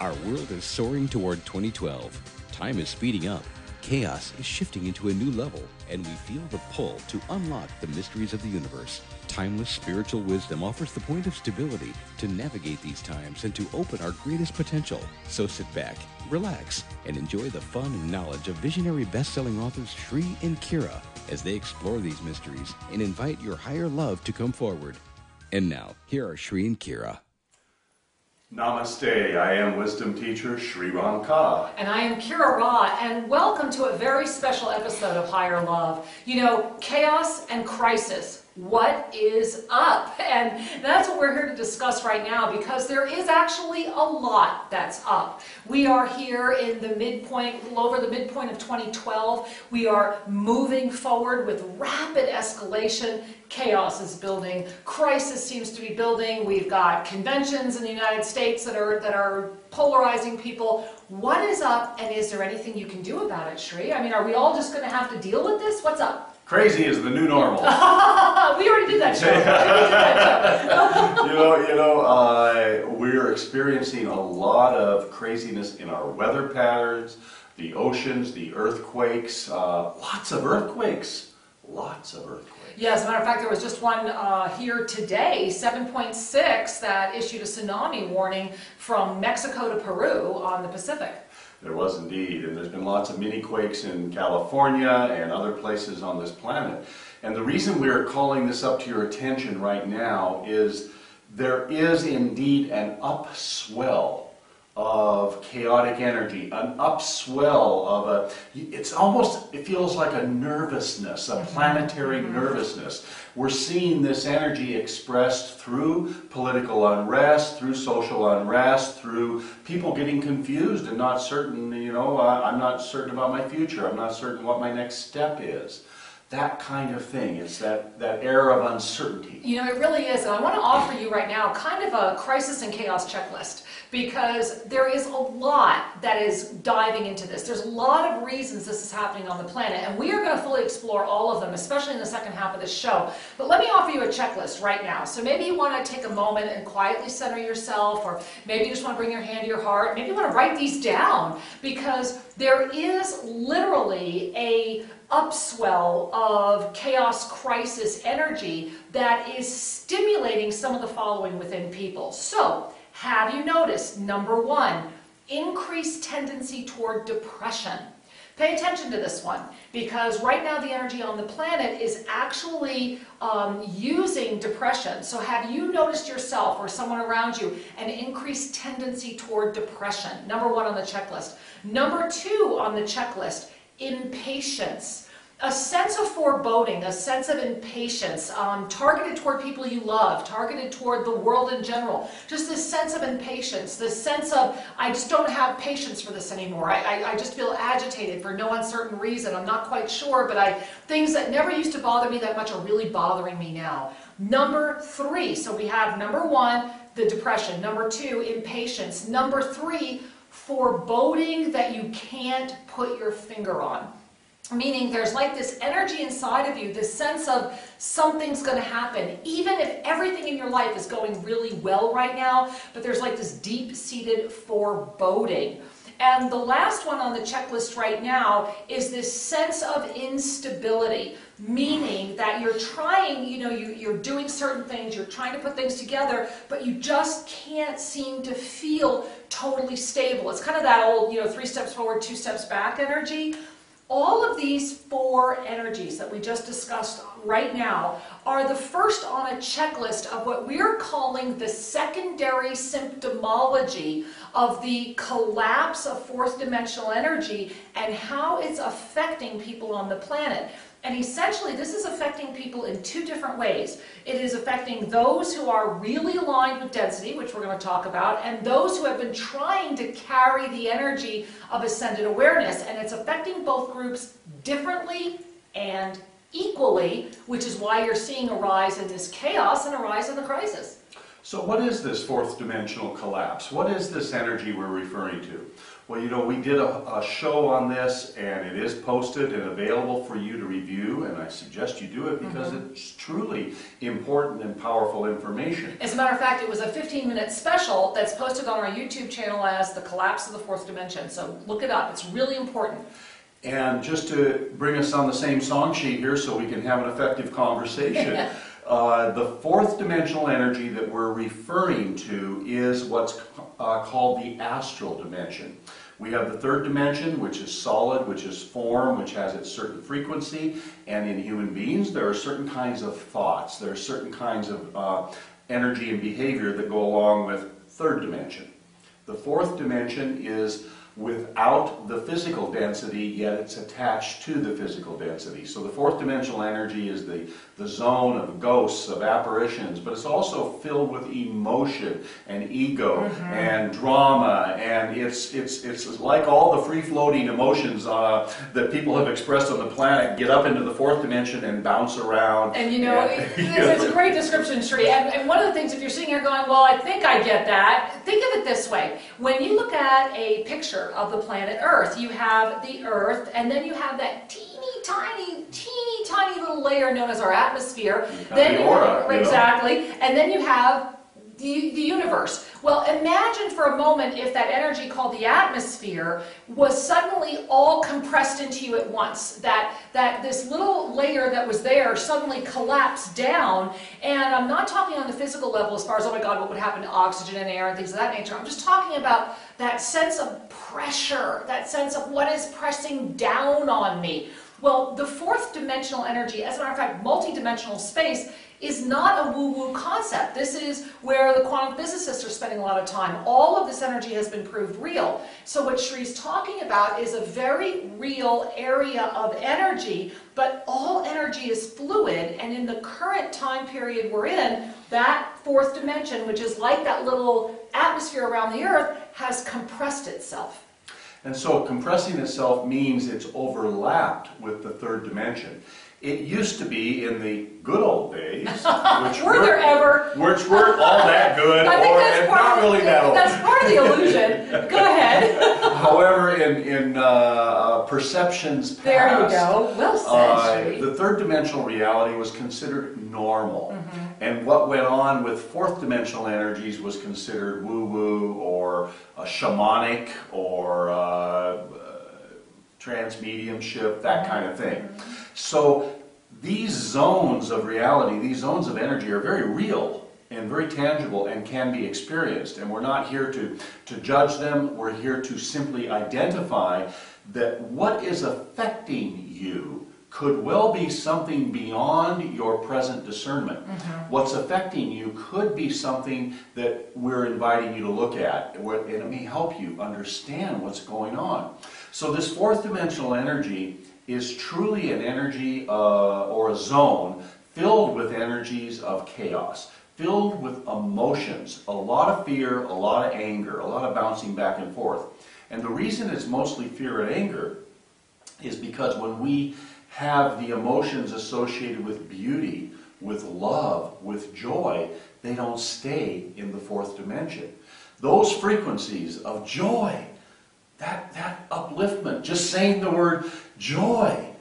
Our world is soaring toward 2012. Time is speeding up. Chaos is shifting into a new level, and we feel the pull to unlock the mysteries of the universe. Timeless spiritual wisdom offers the point of stability to navigate these times and to open our greatest potential. So sit back, relax, and enjoy the fun and knowledge of visionary best-selling authors Shri and Kira as they explore these mysteries and invite your higher love to come forward. And now, here are Shri and Kira. Namaste, I am wisdom teacher Shri Ram Ka. And I am Kira Ra, and welcome to a very special episode of Higher Love. You know, chaos and crisis. What is up? And that's what we're here to discuss right now, because there is actually a lot that's up. We are here in the midpoint, a little over the midpoint of 2012. We are moving forward with rapid escalation. Chaos is building. Crisis seems to be building. We've got conventions in the United States that are polarizing people. What is up, and is there anything you can do about it, Shri? I mean, are we all just going to have to deal with this? What's up? Crazy is the new normal. We already did that show. We're experiencing a lot of craziness in our weather patterns, the oceans, the earthquakes, lots of earthquakes. Yeah, as a matter of fact, there was just one here today, 7.6, that issued a tsunami warning from Mexico to Peru on the Pacific. There was indeed, and there's been lots of mini quakes in California and other places on this planet. And the reason we're calling this up to your attention right now is there is indeed an upswell of chaotic energy, an upswell of it feels like a nervousness, a planetary nervousness. We're seeing this energy expressed through political unrest, through social unrest, through people getting confused and not certain, I'm not certain about my future, I'm not certain what my next step is. That kind of thing. It's that air of uncertainty. You know, it really is. And I want to offer you right now kind of a crisis and chaos checklist, because there is a lot that is diving into this. There's a lot of reasons this is happening on the planet, and we are going to fully explore all of them, especially in the second half of this show. But let me offer you a checklist right now. So maybe you want to take a moment and quietly center yourself, or maybe you just want to bring your hand to your heart. Maybe you want to write these down, because there is literally a upswell of chaos crisis energy that is stimulating some of the following within people. So, have you noticed, number one, increased tendency toward depression? Pay attention to this one, because right now the energy on the planet is actually using depression. So have you noticed yourself or someone around you an increased tendency toward depression? Number one on the checklist. Number two on the checklist, impatience. A sense of foreboding, a sense of impatience, targeted toward people you love, targeted toward the world in general. Just this sense of impatience, this sense of, I just don't have patience for this anymore. I just feel agitated for no uncertain reason. I'm not quite sure, but things that never used to bother me that much are really bothering me now. Number three, so we have number one, the depression. Number two, impatience. Number three, foreboding that you can't put your finger on. Meaning there's like this energy inside of you, this sense of something's going to happen, even if everything in your life is going really well right now, but there's like this deep-seated foreboding. And the last one on the checklist right now is this sense of instability, meaning that you're trying, you're doing certain things, you're trying to put things together, but you just can't seem to feel totally stable. It's kind of that old, 3 steps forward, 2 steps back energy. All of these 4 energies that we just discussed right now are the first on a checklist of what we're calling the secondary symptomology of the collapse of 4th dimensional energy and how it's affecting people on the planet. And essentially, this is affecting people in 2 different ways. It is affecting those who are really aligned with density, which we're going to talk about, and those who have been trying to carry the energy of ascended awareness. And it's affecting both groups differently and equally, which is why you're seeing a rise in this chaos and a rise in the crisis. So what is this fourth dimensional collapse? What is this energy we're referring to? Well, you know, we did a show on this, and it is posted and available for you to review, and I suggest you do it because it's truly important and powerful information. As a matter of fact, it was a 15-minute special that's posted on our YouTube channel as The Collapse of the Fourth Dimension, so look it up. It's really important. And just to bring us on the same song sheet here so we can have an effective conversation, the fourth dimensional energy that we're referring to is what's called the astral dimension. We have the third dimension, which is solid, which is form, which has its certain frequency, and in human beings there are certain kinds of thoughts, there are certain kinds of energy and behavior that go along with third dimension. The fourth dimension is without the physical density, yet it's attached to the physical density. So the fourth dimensional energy is the zone of ghosts, of apparitions, but it's also filled with emotion and ego and drama, and it's like all the free-floating emotions that people have expressed on the planet get up into the fourth dimension and bounce around. And you know, it's a great description, Sri. And one of the things, if you're sitting here going, well, I think I get that, think of it this way. When you look at a picture of the planet Earth, you have the Earth, and then you have that teeny tiny little layer known as our atmosphere. Then the aura, exactly, and then you have the universe. Well, imagine for a moment if that energy called the atmosphere was suddenly all compressed into you at once. That this little layer that was there suddenly collapsed down. And I'm not talking on the physical level as far as, oh my God, what would happen to oxygen and air and things of that nature. I'm just talking about that sense of pressure, that sense of what is pressing down on me. Well, the fourth dimensional energy, as a matter of fact, multidimensional space, is not a woo-woo concept. This is where the quantum physicists are spending a lot of time. All of this energy has been proved real. So what Shri's talking about is a very real area of energy, but all energy is fluid, and in the current time period we're in, that fourth dimension, which is like that little atmosphere around the Earth, has compressed itself. And so compressing itself means it's overlapped with the third dimension. It used to be in the good old days, which weren't all that good, or not really that old. That's part of the illusion. Go ahead. However, in perceptions past, there you go. Well said, the third dimensional reality was considered normal. And what went on with fourth dimensional energies was considered woo-woo or shamanic or transmediumship, that kind of thing. So these zones of reality, these zones of energy are very real and very tangible and can be experienced. And we're not here to judge them. We're here to simply identify that what is affecting you could well be something beyond your present discernment. What's affecting you could be something that we're inviting you to look at, and it may help you understand what's going on. So this fourth dimensional energy is truly an energy or a zone filled with energies of chaos, filled with emotions, a lot of fear, a lot of anger, a lot of bouncing back and forth. And the reason it's mostly fear and anger is because when we have the emotions associated with beauty, with love, with joy, they don't stay in the fourth dimension. Those frequencies of joy, that upliftment, just saying the word joy,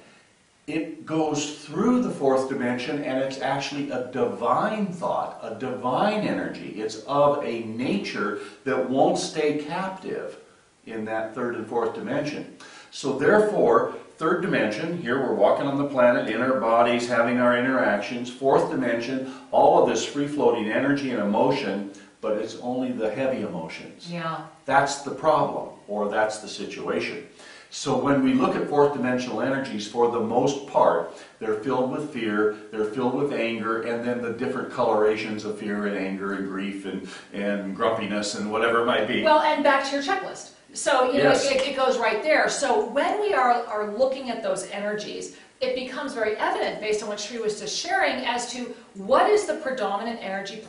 it goes through the fourth dimension, and it's actually a divine thought, a divine energy. It's of a nature that won't stay captive in that third and fourth dimension. So therefore, third dimension, here we're walking on the planet, in our bodies, having our interactions. Fourth dimension, all of this free-floating energy and emotion, but it's only the heavy emotions. Yeah. That's the problem, or that's the situation. So when we look at fourth dimensional energies, for the most part, they're filled with fear, they're filled with anger, and then the different colorations of fear and anger and grief and grumpiness and whatever it might be. Well, and back to your checklist. So, you know, it goes right there. So when we are looking at those energies, it becomes very evident based on what Shri was just sharing as to what is the predominant energy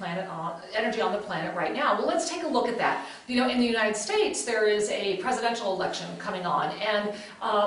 on the planet right now? Well, let's take a look at that. You know, in the United States, there is a presidential election coming on, and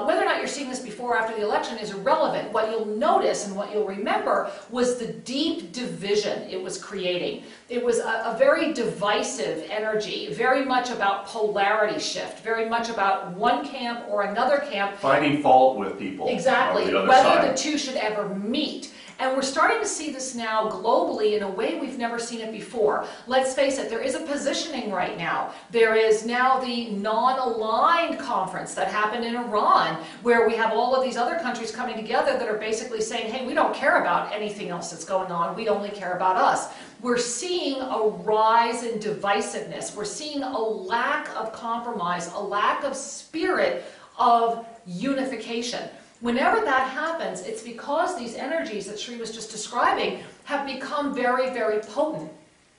whether or not you're seeing this before or after the election is irrelevant. What you'll notice and what you'll remember was the deep division it was creating. It was a very divisive energy, very much about polarity shift, very much about one camp or another camp. Finding fault with people. Exactly, on the other whether side. the two should ever meet. And we're starting to see this now globally in a way we've never seen it before. Let's face it, there is a positioning right now. There is now the non-aligned conference that happened in Iran, where we have all of these other countries coming together that are basically saying, hey, we don't care about anything else that's going on, we only care about us. We're seeing a rise in divisiveness. We're seeing a lack of compromise, a lack of spirit of unification. Whenever that happens, it's because these energies that Sri was just describing have become very, very potent.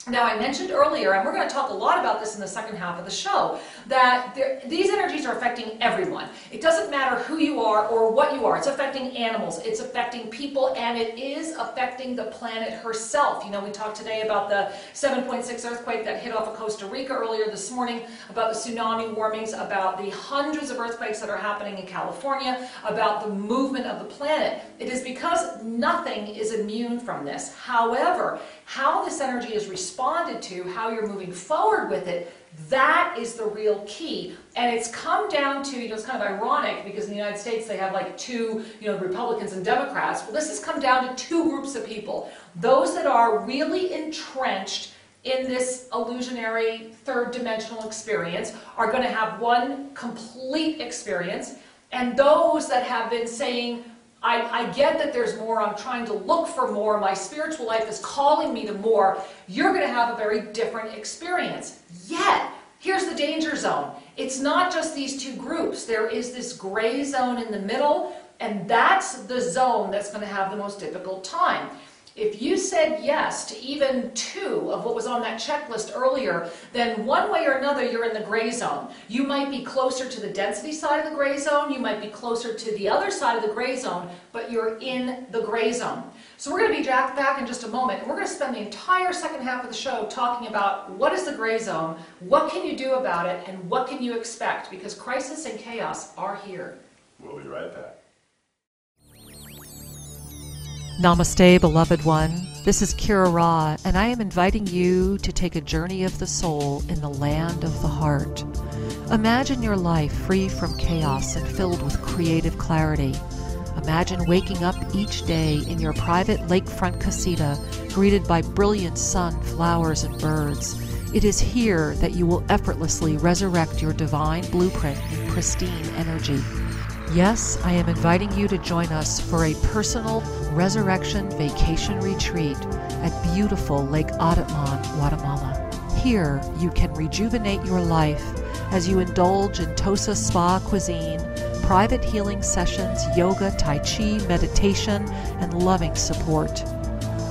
Now, I mentioned earlier, and we're going to talk a lot about this in the second half of the show, that these energies are affecting everyone. It doesn't matter who you are or what you are. It's affecting animals, it's affecting people, and it is affecting the planet herself. You know, we talked today about the 7.6 earthquake that hit off of Costa Rica earlier this morning, about the tsunami warnings, about the hundreds of earthquakes that are happening in California, about the movement of the planet. It is because nothing is immune from this. However, how this energy is responded to, how you're moving forward with it, that is the real key. And it's come down to, you know, it's kind of ironic because in the United States they have like two, you know, Republicans and Democrats. Well, this has come down to two groups of people. Those that are really entrenched in this illusionary third dimensional experience are going to have one complete experience, and those that have been saying, I get that there's more, I'm trying to look for more, my spiritual life is calling me to more, you're going to have a very different experience. Yet, here's the danger zone. It's not just these two groups. There is this gray zone in the middle, and that's the zone that's going to have the most difficult time. If you said yes to even two of what was on that checklist earlier, then one way or another you're in the gray zone. You might be closer to the density side of the gray zone, you might be closer to the other side of the gray zone, but you're in the gray zone. So we're going to be back in just a moment, and we're going to spend the entire second half of the show talking about what is the gray zone, what can you do about it, and what can you expect, because crisis and chaos are here. We'll be right back. Namaste, beloved one. This is Kira Ra, and I am inviting you to take a journey of the soul in the land of the heart. Imagine your life free from chaos and filled with creative clarity. Imagine waking up each day in your private lakefront casita, greeted by brilliant sun, flowers, and birds. It is here that you will effortlessly resurrect your divine blueprint in pristine energy. Yes, I am inviting you to join us for a personal resurrection vacation retreat at beautiful Lake Atatlan, Guatemala. Here, you can rejuvenate your life as you indulge in Tosa Spa cuisine, private healing sessions, yoga, tai chi, meditation, and loving support.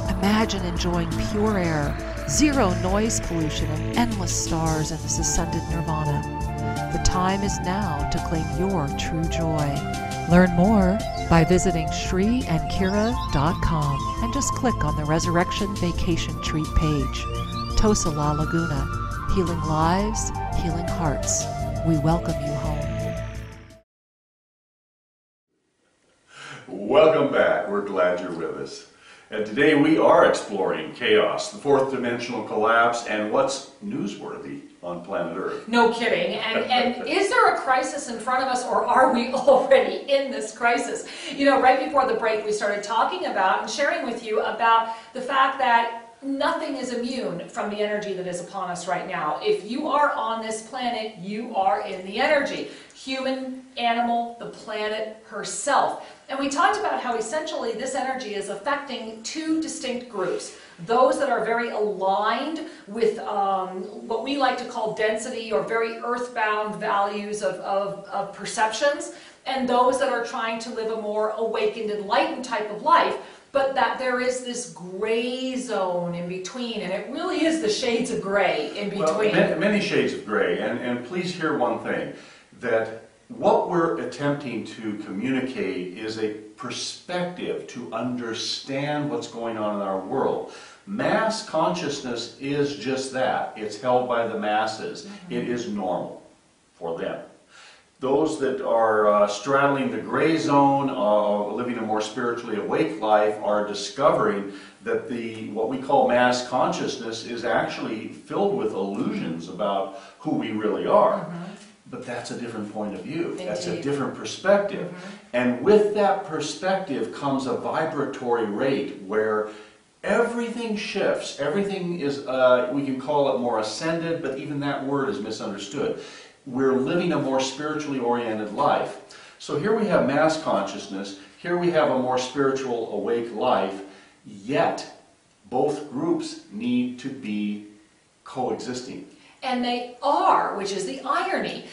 Imagine enjoying pure air, zero noise pollution, and endless stars in this ascended nirvana. The time is now to claim your true joy. Learn more by visiting ShriandKira.com and just click on the Resurrection Vacation Treat page. Tosa La Laguna, healing lives, healing hearts. We welcome you home. Welcome back. We're glad you're with us. And today we are exploring chaos, the fourth dimensional collapse, and what's newsworthy on planet Earth. No kidding. And is there a crisis in front of us, or are we already in this crisis? You know, right before the break we started talking about and sharing with you about the fact that nothing is immune from the energy that is upon us right now. If you are on this planet, you are in the energy. Human, animal, the planet herself. And we talked about how essentially this energy is affecting two distinct groups. Those that are very aligned with what we like to call density or very earthbound values of perceptions, and those that are trying to live a more awakened, enlightened type of life, but that there is this gray zone in between, and it really is the shades of gray in between. Well, many shades of gray, and please hear one thing, that what we're attempting to communicate is a perspective to understand what's going on in our world. Mass consciousness is just that. It's held by the masses. It is normal for them. Those that are straddling the gray zone, living a more spiritually awake life, are discovering that what we call mass consciousness is actually filled with illusions about who we really are. But that's a different point of view. Indeed. That's a different perspective. And with that perspective comes a vibratory rate where everything shifts. Everything is, we can call it more ascended, but even that word is misunderstood. We're living a more spiritually oriented life. So here we have mass consciousness. Here we have a more spiritual awake life. Yet, both groups need to be coexisting. And they are, which is the irony.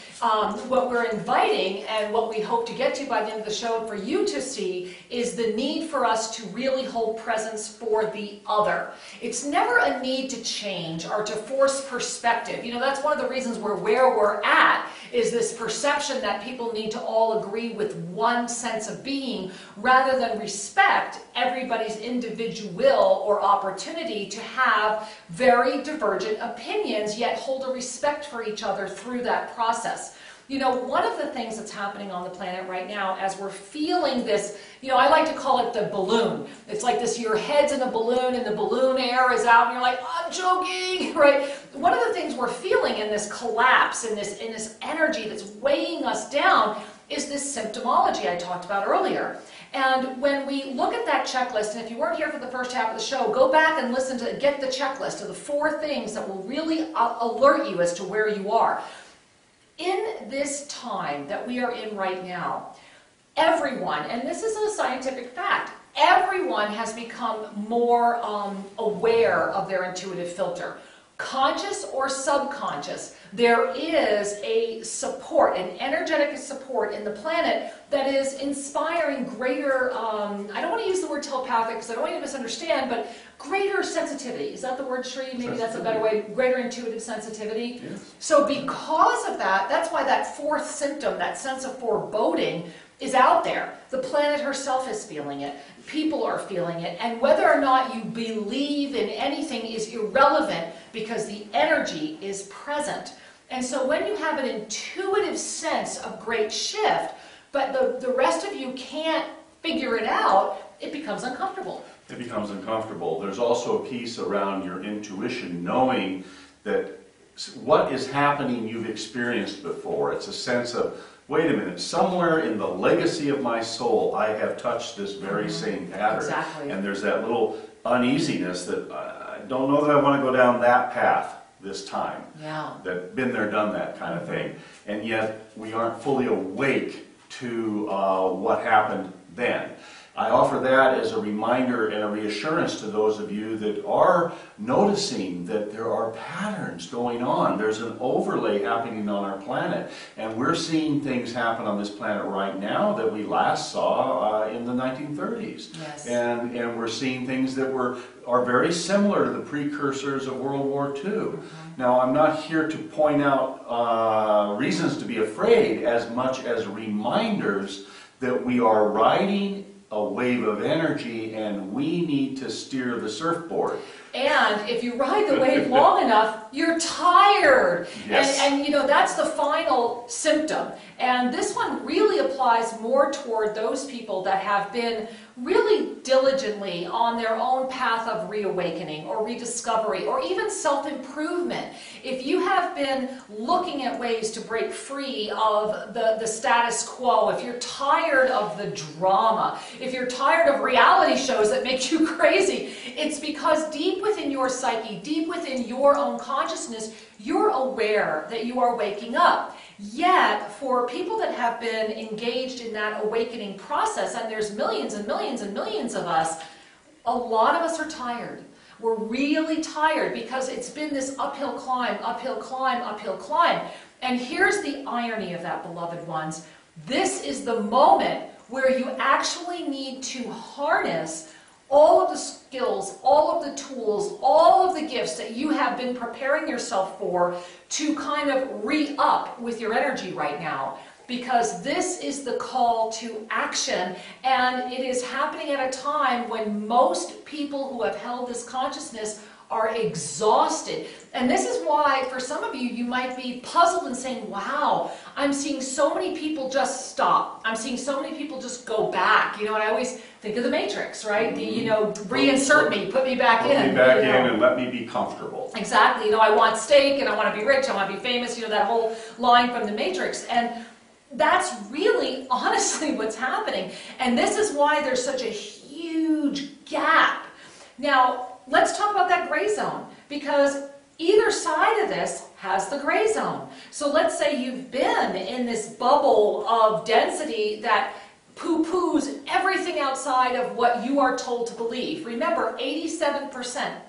What we're inviting and what we hope to get to by the end of the show for you to see is the need for us to really hold presence for the other. It's never a need to change or to force perspective. You know, that's one of the reasons where we're at is this perception that people need to all agree with one sense of being rather than respect everybody's individual or opportunity to have very divergent opinions, yet hold a respect for each other through that process. You know, one of the things that's happening on the planet right now as we're feeling this, you know, I like to call it the balloon. It's like this, your head's in a balloon and the balloon air is out and you're like, I'm joking, right? One of the things we're feeling in this collapse, in this energy that's weighing us down is this symptomology I talked about earlier. And when we look at that checklist, and if you weren't here for the first half of the show, go back and listen to, get the checklist of the 4 things that will really alert you as to where you are. In this time that we are in right now, everyone, and this is a scientific fact, everyone has become more aware of their intuitive filter. Conscious or subconscious, there is a support, an energetic support in the planet that is inspiring greater, I don't want to use the word telepathic because I don't want you to misunderstand, but greater sensitivity. Is that the word, Sri? Maybe that's a better way. Greater intuitive sensitivity. Yes. So because of that, that's why that 4th symptom, that sense of foreboding, is out there. The planet herself is feeling it. People are feeling it. And whether or not you believe in anything is irrelevant because the energy is present. And so when you have an intuitive sense of great shift, but the rest of you can't figure it out, it becomes uncomfortable. It becomes uncomfortable. There's also a piece around your intuition, knowing that what is happening you've experienced before. It's a sense of, wait a minute, somewhere in the legacy of my soul, I have touched this very same pattern. Exactly. And there's that little uneasiness that I don't know that I want to go down that path this time. Yeah. That been there, done that kind of thing. And yet we aren't fully awake to what happened then. I offer that as a reminder and a reassurance to those of you that are noticing that there are patterns going on. There's an overlay happening on our planet, and we're seeing things happen on this planet right now that we last saw in the 1930s. Yes. And we're seeing things that are very similar to the precursors of World War II. Now, I'm not here to point out reasons to be afraid as much as reminders that we are riding a wave of energy and we need to steer the surfboard. And if you ride the wave long enough, you're tired. Yes. And you know, that's the final symptom. And this one really applies more toward those people that have been really diligently on their own path of reawakening or rediscovery or even self-improvement. If you have been looking at ways to break free of the status quo, if you're tired of the drama, if you're tired of reality shows that make you crazy, it's because deep within your psyche, deep within your own consciousness, you're aware that you are waking up. Yet, for people that have been engaged in that awakening process, and there's millions and millions and millions of us, a lot of us are tired. We're really tired because it's been this uphill climb, uphill climb, uphill climb. And here's the irony of that, beloved ones. This is the moment where you actually need to harness all of the skills, all of the tools, all of the gifts that you have been preparing yourself for to kind of re-up with your energy right now. because this is the call to action, and it is happening at a time when most people who have held this consciousness are exhausted. And this is why, for some of you, you might be puzzled and saying, wow, I'm seeing so many people just stop. I'm seeing so many people just go back. You know, and I always think of the Matrix, right? The, you know, reinsert me, put me back in. Put me back in and let me be comfortable. Exactly. You know, I want steak and I want to be rich, I want to be famous, you know, that whole line from the Matrix. And that's really, honestly, what's happening. And this is why there's such a huge gap. Now, let's talk about that gray zone, because either side of this has the gray zone. So let's say you've been in this bubble of density that poo-poos everything outside of what you are told to believe. Remember, 87%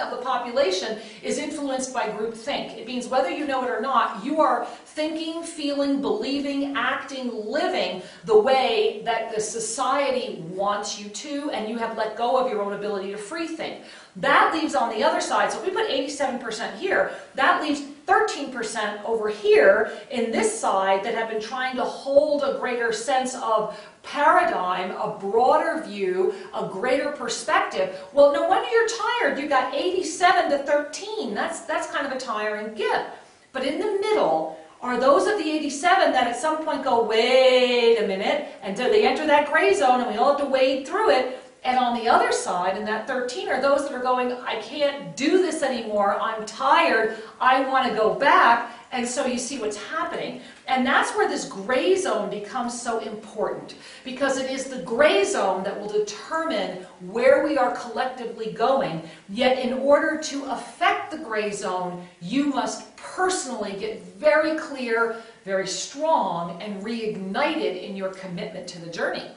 of the population is influenced by groupthink. It means whether you know it or not, you are thinking, feeling, believing, acting, living the way that the society wants you to, and you have let go of your own ability to free think. That leaves on the other side, so if we put 87% here, that leaves 13% over here in this side that have been trying to hold a greater sense of paradigm, a broader view, a greater perspective. Well, no wonder you're tired. You got 87 to 13. That's kind of a tiring gift. But in the middle are those of the 87 that at some point go, wait a minute, until they enter that gray zone and we all have to wade through it. And on the other side, in that 13, are those that are going, I can't do this anymore, I'm tired, I want to go back. And so you see what's happening. And that's where this gray zone becomes so important, because it is the gray zone that will determine where we are collectively going. Yet in order to affect the gray zone, you must personally get very clear, very strong, and reignited in your commitment to the journey.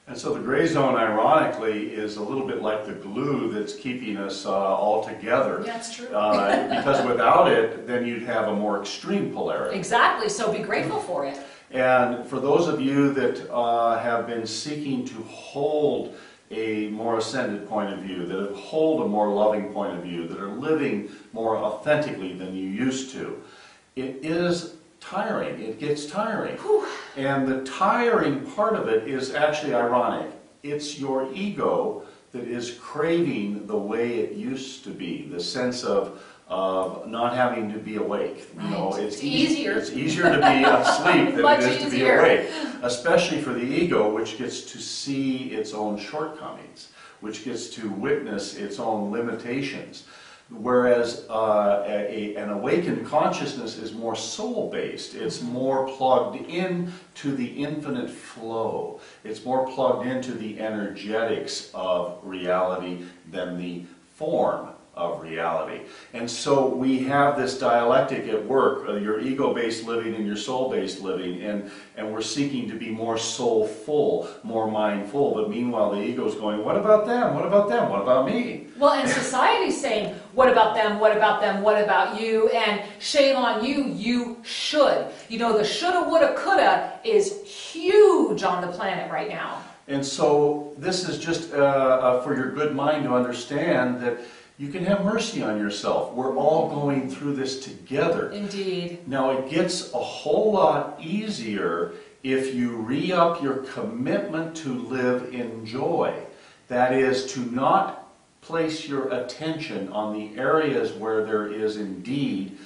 And so the gray zone, ironically, is a little bit like the glue that's keeping us all together. Yeah, it's true. Because without it, then you'd have a more extreme polarity. Exactly, so be grateful for it. And for those of you that have been seeking to hold a more ascended point of view, that hold a more loving point of view, that are living more authentically than you used to, it is tiring. It gets tiring. Whew. And the tiring part of it is actually ironic. It's your ego that is craving the way it used to be, the sense of not having to be awake. Right. You know, it's easier. It's easier to be asleep than it is to be easier. awake, especially for the ego, which gets to see its own shortcomings, which gets to witness its own limitations. Whereas an awakened consciousness is more soul-based. It's more plugged in to the infinite flow. It's more plugged into the energetics of reality than the form of reality. And so we have this dialectic at work, your ego-based living and your soul-based living, and we're seeking to be more soulful, more mindful, but meanwhile the ego's going, what about them? What about them? What about me? Well, and society's saying, what about them? What about them? What about you? And shame on you, you should. You know, the shoulda, woulda, coulda is huge on the planet right now. And so this is just for your good mind to understand that you can have mercy on yourself. We're all going through this together. Indeed. Now it gets a whole lot easier if you re-up your commitment to live in joy. That is, to not place your attention on the areas where there is indeed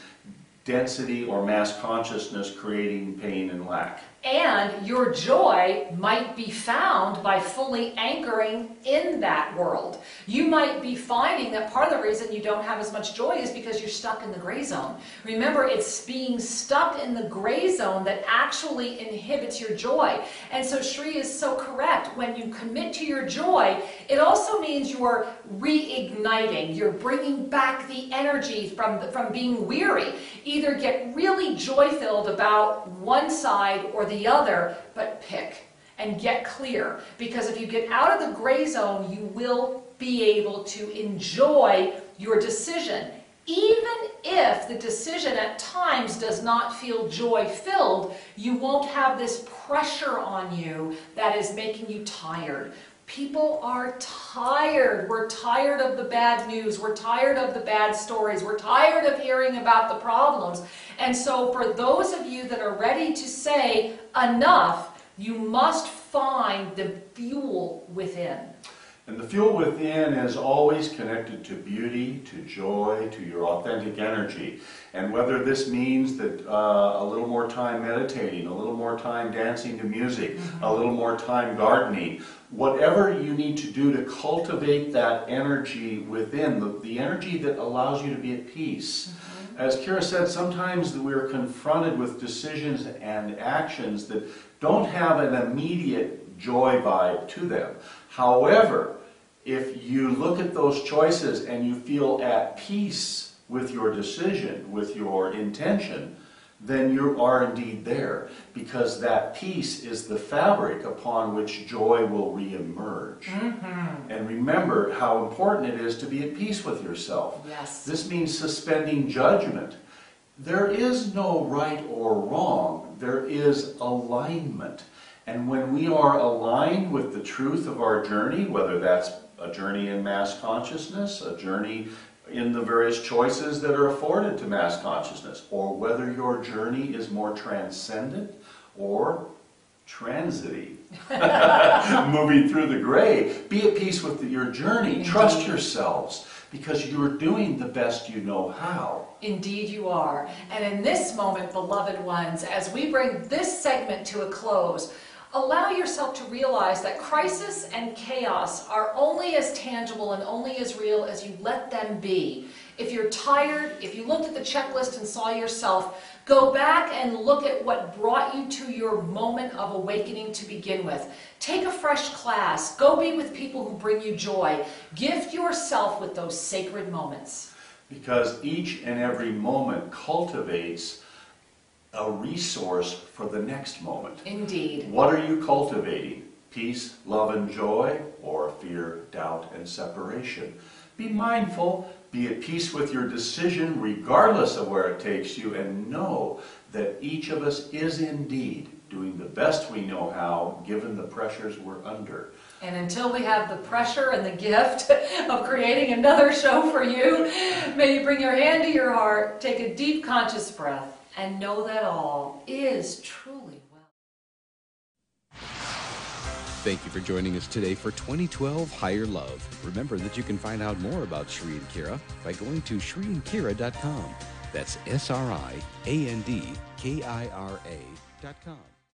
density or mass consciousness creating pain and lack. And your joy might be found by fully anchoring in that world. You might be finding that part of the reason you don't have as much joy is because you're stuck in the gray zone. Remember, it's being stuck in the gray zone that actually inhibits your joy. And so Shri is so correct. When you commit to your joy, it also means you're reigniting. You're bringing back the energy from being weary. Either get really joy-filled about one side or the other, but pick and get clear. Because if you get out of the gray zone, you will be able to enjoy your decision. Even if the decision at times does not feel joy-filled, you won't have this pressure on you that is making you tired. People are tired. We're tired of the bad news. We're tired of the bad stories. We're tired of hearing about the problems. And so for those of you that are ready to say enough, you must find the fuel within. And the fuel within is always connected to beauty, to joy, to your authentic energy. And whether this means that a little more time meditating, a little more time dancing to music, a little more time gardening, whatever you need to do to cultivate that energy within, the energy that allows you to be at peace. As Kira said, sometimes we're confronted with decisions and actions that don't have an immediate joy vibe to them. However, if you look at those choices and you feel at peace with your decision, with your intention, then you are indeed there, because that peace is the fabric upon which joy will re-emerge. And remember how important it is to be at peace with yourself. Yes. This means suspending judgment. There is no right or wrong. There is alignment. And when we are aligned with the truth of our journey, whether that's a journey in mass consciousness, a journey in the various choices that are afforded to mass consciousness, or whether your journey is more transcendent or transity, moving through the gray, be at peace with your journey. Trust yourselves, because you're doing the best you know how. Indeed you are. And in this moment, beloved ones, as we bring this segment to a close, allow yourself to realize that crisis and chaos are only as tangible and only as real as you let them be. If you're tired, if you looked at the checklist and saw yourself, go back and look at what brought you to your moment of awakening to begin with. Take a fresh class. Go be with people who bring you joy. Gift yourself with those sacred moments. Because each and every moment cultivates a resource for the next moment. Indeed. What are you cultivating? Peace, love, and joy, or fear, doubt, and separation? Be mindful, be at peace with your decision regardless of where it takes you, and know that each of us is indeed doing the best we know how, given the pressures we're under. And until we have the pressure and the gift of creating another show for you, may you bring your hand to your heart, take a deep conscious breath, and know that all is truly well. Thank you for joining us today for 2012 Higher Love. Remember that you can find out more about Sri and Kira by going to SriandKira.com. That's SriandKira.com.